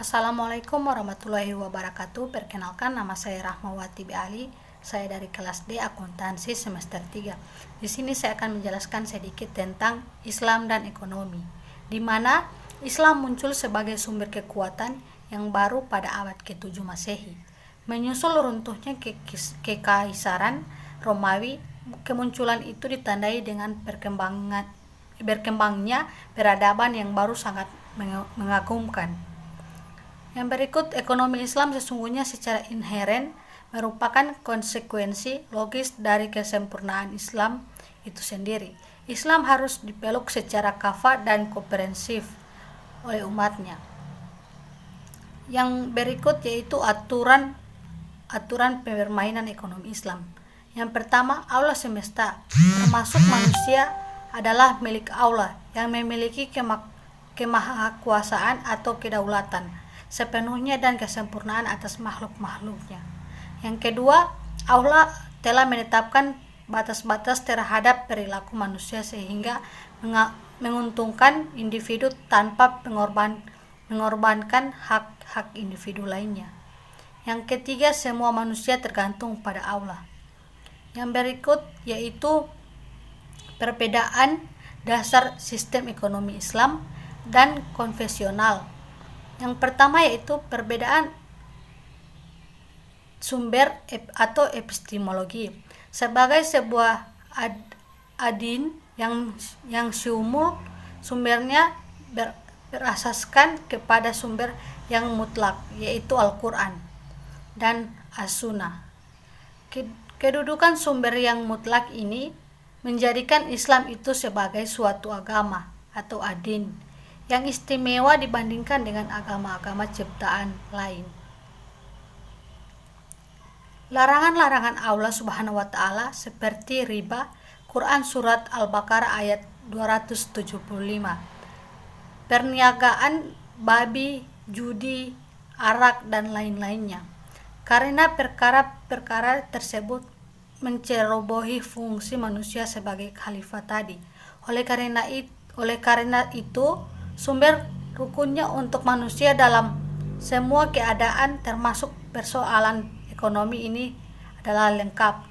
Assalamualaikum warahmatullahi wabarakatuh. Perkenalkan, nama saya Rahmawati B. Ali. Saya dari kelas D Akuntansi semester 3. Di sini saya akan menjelaskan sedikit tentang Islam dan ekonomi, di mana Islam muncul sebagai sumber kekuatan yang baru pada abad ke-7 Masehi. Menyusul runtuhnya kekaisaran Romawi, kemunculan itu ditandai dengan berkembangnya peradaban yang baru sangat mengagumkan. Yang berikut, ekonomi Islam sesungguhnya secara inheren merupakan konsekuensi logis dari kesempurnaan Islam itu sendiri. Islam harus dipeluk secara kafah dan komprehensif oleh umatnya. Yang berikut yaitu aturan permainan ekonomi Islam. Yang pertama, Allah semesta, termasuk manusia, adalah milik Allah yang memiliki kemahakuasaan atau kedaulatan sepenuhnya dan kesempurnaan atas makhluk-makhluknya. Yang kedua, Allah telah menetapkan batas-batas terhadap perilaku manusia sehingga menguntungkan individu tanpa mengorbankan hak-hak individu lainnya. Yang ketiga, semua manusia tergantung pada Allah. Yang berikut yaitu perbedaan dasar sistem ekonomi Islam dan konvensional. Yang pertama yaitu perbedaan sumber atau epistemologi. Sebagai sebuah adin yang sumbernya berasaskan kepada sumber yang mutlak, yaitu Al-Quran dan As-Sunnah. Kedudukan sumber yang mutlak ini menjadikan Islam itu sebagai suatu agama atau adin yang istimewa dibandingkan dengan agama-agama ciptaan lain. Larangan-larangan Allah Subhanahu wa taala seperti riba, Quran surat Al-Baqarah ayat 275. Perniagaan babi, judi, arak dan lain-lainnya. Karena perkara-perkara tersebut mencerobohi fungsi manusia sebagai khalifah tadi. Oleh karena itu, sumber rukunnya untuk manusia dalam semua keadaan termasuk persoalan ekonomi ini adalah lengkap.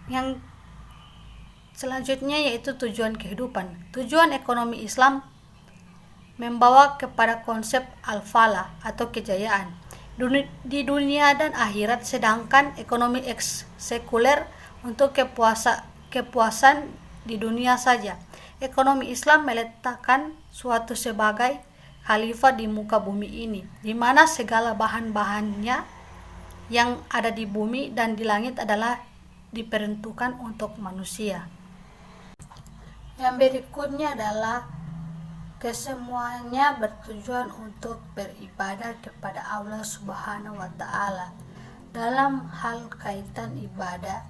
Yang selanjutnya yaitu tujuan kehidupan. Tujuan ekonomi Islam membawa kepada konsep al-falah atau kejayaan di dunia dan akhirat, sedangkan ekonomi sekuler untuk kepuasan di dunia saja. Ekonomi Islam meletakkan suatu sebagai khalifah di muka bumi ini, di mana segala bahan-bahannya yang ada di bumi dan di langit adalah diperuntukkan untuk manusia. Yang berikutnya adalah kesemuanya bertujuan untuk beribadah kepada Allah Subhanahu wa taala. Dalam hal kaitan ibadah,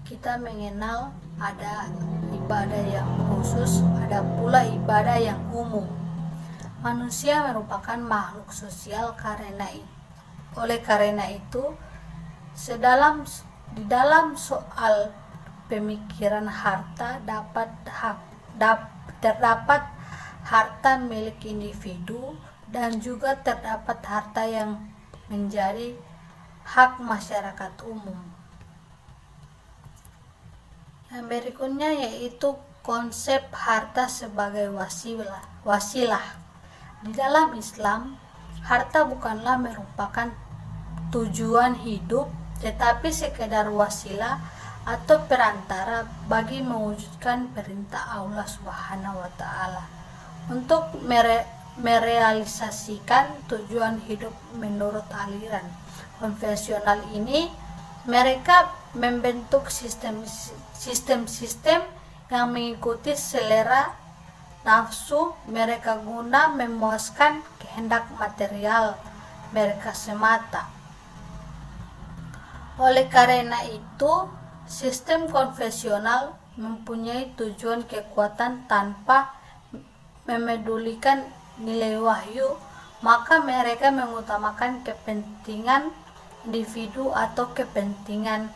kita mengenal ada ibadah yang khusus, ada pula ibadah yang umum. Manusia merupakan makhluk sosial oleh karena itu di dalam soal pemikiran harta terdapat harta milik individu dan juga terdapat harta yang menjadi hak masyarakat umum. Yang berikutnya yaitu konsep harta sebagai wasilah. Di dalam Islam, harta bukanlah merupakan tujuan hidup, tetapi sekedar wasilah atau perantara bagi mewujudkan perintah Allah Subhanahu wa taala untuk merealisasikan tujuan hidup menurut aliran konvensional ini. Mereka membentuk sistem-sistem yang mengikuti selera nafsu mereka guna memuaskan kehendak material mereka semata. Oleh karena itu, sistem konvensional mempunyai tujuan kekuatan tanpa memedulikan nilai wahyu, maka mereka mengutamakan kepentingan individu atau kepentingan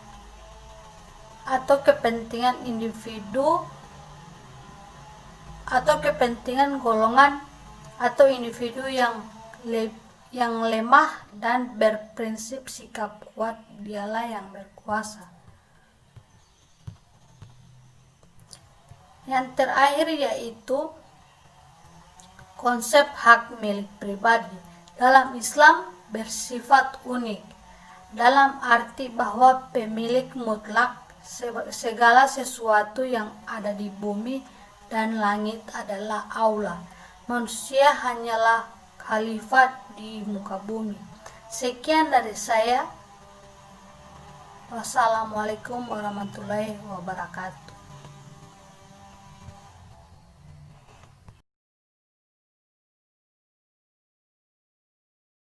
individu atau kepentingan golongan atau individu yang lemah dan berprinsip sikap kuat dialah yang berkuasa. Yang terakhir yaitu konsep hak milik pribadi. Dalam Islam bersifat unik dalam arti bahwa pemilik mutlak segala sesuatu yang ada di bumi dan langit adalah Allah. Manusia hanyalah khalifat di muka bumi. Sekian dari saya. Wassalamualaikum warahmatullahi wabarakatuh.